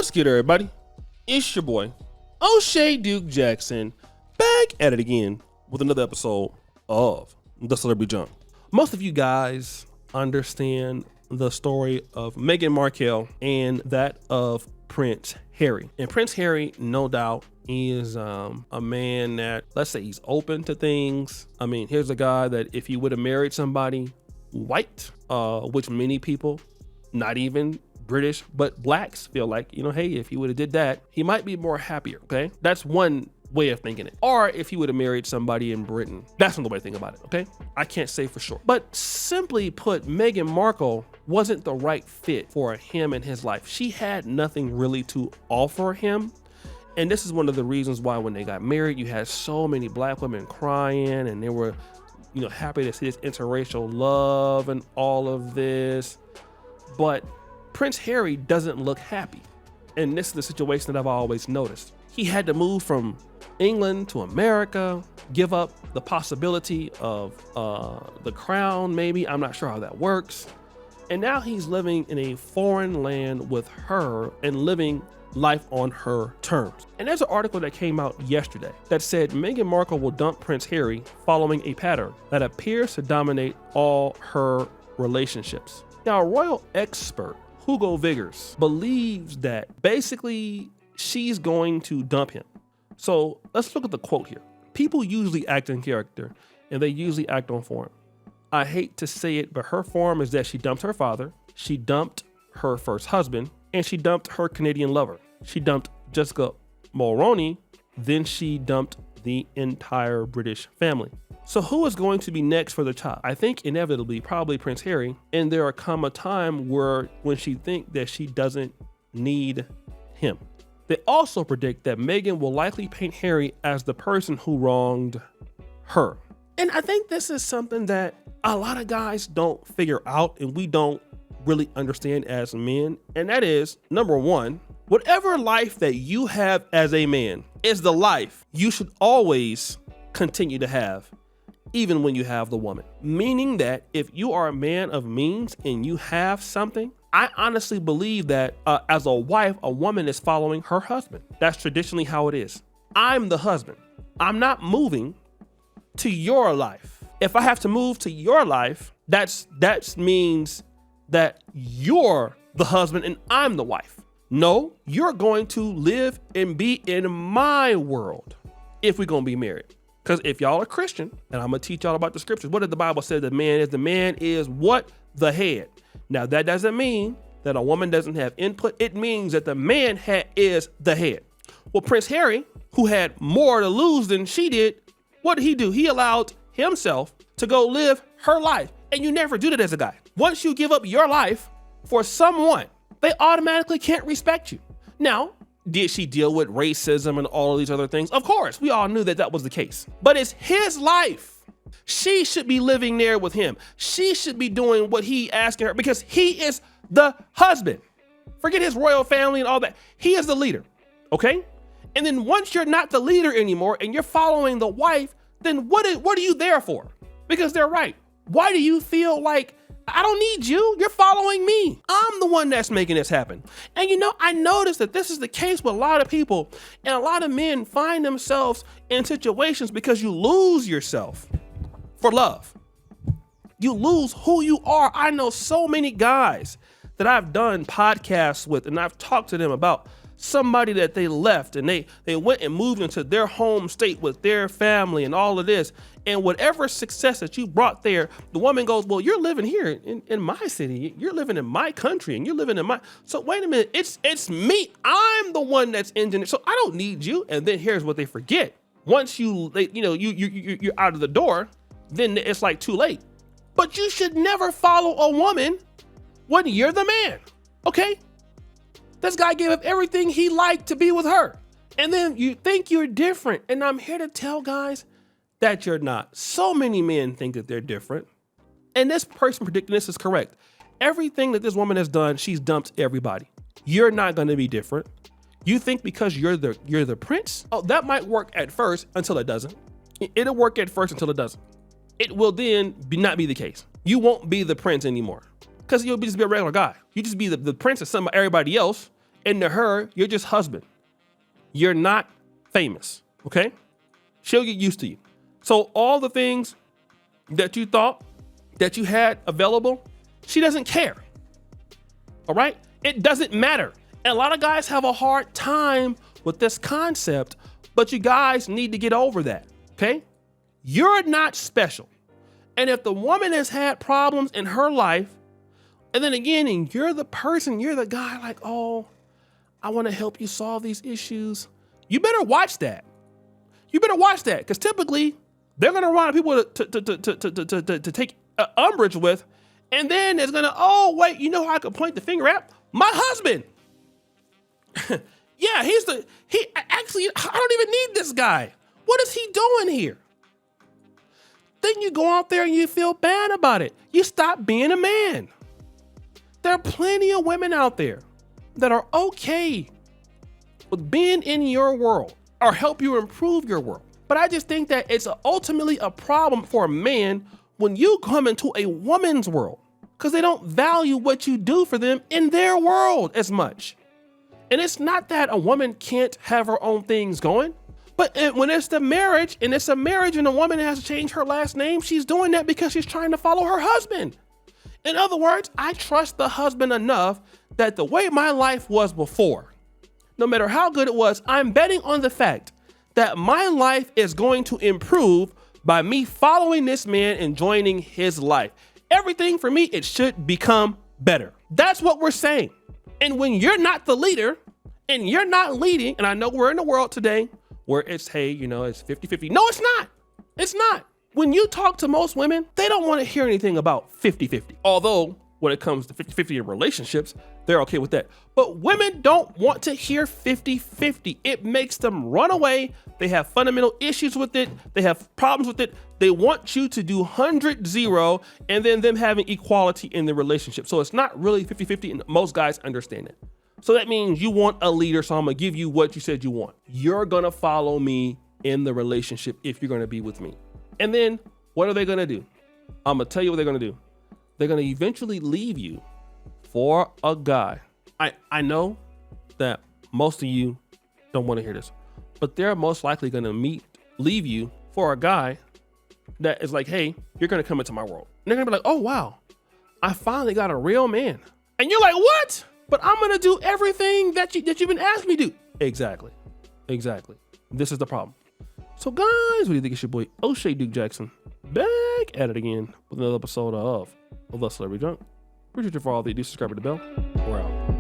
What's good, everybody? It's your boy, O'Shea Duke Jackson, back at it again with another episode of The Celebrity Junk. Most of you guys understand the story of Meghan Markle and that of Prince Harry. And Prince Harry, no doubt, is a man that, let's say, he's open to things. I mean, here's a guy that if he would have married somebody white, which many people, not even British, but blacks feel like, hey, if he would have did that, he might be more happier, okay? That's one way of thinking it. Or if he would have married somebody in Britain. That's another way to think about it, okay? I can't say for sure. But simply put, Meghan Markle wasn't the right fit for him in his life. She had nothing really to offer him. And this is one of the reasons why when they got married, you had so many black women crying and they were, happy to see this interracial love and all of this. But Prince Harry doesn't look happy. And this is the situation that I've always noticed. He had to move from England to America, give up the possibility of the crown, maybe. I'm not sure how that works. And now he's living in a foreign land with her and living life on her terms. And there's an article that came out yesterday that said Meghan Markle will dump Prince Harry following a pattern that appears to dominate all her relationships. Now, a royal expert, Hugo Vickers, believes that basically she's going to dump him. So let's look at the quote here. People usually act in character and they usually act on form. I hate to say it, but her form is that she dumped her father, she dumped her first husband, and she dumped her Canadian lover. She dumped Jessica Mulroney, then she dumped the entire British family. So who is going to be next for the child? I think inevitably probably Prince Harry, and there will come a time when she think that she doesn't need him. They also predict that Meghan will likely paint Harry as the person who wronged her. And I think this is something that a lot of guys don't figure out and we don't really understand as men. And that is, number one, whatever life that you have as a man is the life you should always continue to have, even when you have the woman. Meaning that if you are a man of means and you have something, I honestly believe that as a wife, a woman is following her husband. That's traditionally how it is. I'm the husband. I'm not moving to your life. If I have to move to your life, that means that you're the husband and I'm the wife. No, you're going to live and be in my world if we're going to be married. Because if y'all are Christian, and I'm going to teach y'all about the scriptures, what did the Bible say the man is? The man is what? The head. Now, that doesn't mean that a woman doesn't have input. It means that the man is the head. Well, Prince Harry, who had more to lose than she did, what did he do? He allowed himself to go live her life. And you never do that as a guy. Once you give up your life for someone, they automatically can't respect you. Now, did she deal with racism and all of these other things? Of course, we all knew that was the case. But it's his life. She should be living there with him. She should be doing what he asking her because he is the husband. Forget his royal family and all that. He is the leader, okay? And then once you're not the leader anymore and you're following the wife, then what are you there for? Because they're right. Why do you feel like I don't need you? You're following me. I'm the one that's making this happen. And I noticed that this is the case with a lot of people, and a lot of men find themselves in situations because you lose yourself for love. You lose who you are. I know so many guys that I've done podcasts with, and I've talked to them about somebody that they left and they went and moved into their home state with their family and all of this. And whatever success that you brought there, the woman goes, well, you're living here in my city. You're living in my country and you're living in my. So wait a minute. It's me. I'm the one that's engineered. So I don't need you. And then here's what they forget. Once you're out of the door, then it's like too late. But you should never follow a woman when you're the man. Okay? This guy gave up everything he liked to be with her. And then you think you're different. And I'm here to tell guys that you're not. So many men think that they're different. And this person predicting this is correct. Everything that this woman has done, she's dumped everybody. You're not going to be different. You think because you're the prince? Oh, that might work at first until it doesn't. It'll work at first until it doesn't. It will then not be the case. You won't be the prince anymore because you'll just be a regular guy. You just be the prince of everybody else. And to her, you're just husband. You're not famous, okay? She'll get used to you. So all the things that you thought that you had available, she doesn't care, all right? It doesn't matter. And a lot of guys have a hard time with this concept, but you guys need to get over that, okay? You're not special. And if the woman has had problems in her life, and then again, and you're the person, you're the guy like, oh, I want to help you solve these issues. You better watch that. You better watch that, because typically they're going to run people to take umbrage with, and then it's going to, oh, wait, you know who I could point the finger at? My husband. Yeah, actually, I don't even need this guy. What is he doing here? Then you go out there and you feel bad about it. You stop being a man. There are plenty of women out there that are okay with being in your world or help you improve your world. But I just think that it's ultimately a problem for a man when you come into a woman's world, because they don't value what you do for them in their world as much. And it's not that a woman can't have her own things going, but when it's the marriage, and it's a marriage and a woman has to change her last name, she's doing that because she's trying to follow her husband. In other words, I trust the husband enough that the way my life was before, no matter how good it was, I'm betting on the fact that my life is going to improve by me following this man and joining his life. Everything for me, it should become better. That's what we're saying. And when you're not the leader and you're not leading, and I know we're in a world today where it's, hey, you know, it's 50-50. No, it's not. It's not. When you talk to most women, they don't want to hear anything about 50-50. Although when it comes to 50-50 in relationships, they're okay with that. But women don't want to hear 50-50. It makes them run away. They have fundamental issues with it. They have problems with it. They want you to do 100-0 and then them having equality in the relationship. So it's not really 50-50, and most guys understand it. So that means you want a leader, so I'm gonna give you what you said you want. You're gonna follow me in the relationship if you're gonna be with me. And then what are they gonna do? I'm gonna tell you what they're gonna do. They're gonna eventually leave you for a guy. I know that most of you don't wanna hear this, but they're most likely gonna leave you for a guy that is like, hey, you're gonna come into my world. And they're gonna be like, oh wow, I finally got a real man. And you're like, what? But I'm gonna do everything that you've been asking me to do. Exactly. This is the problem. So guys, what do you think? It's your boy O'Shea Duke Jackson back at it again with another episode of The Celebrity Junk. Appreciate you for all the do. Subscribe to the bell. We're out.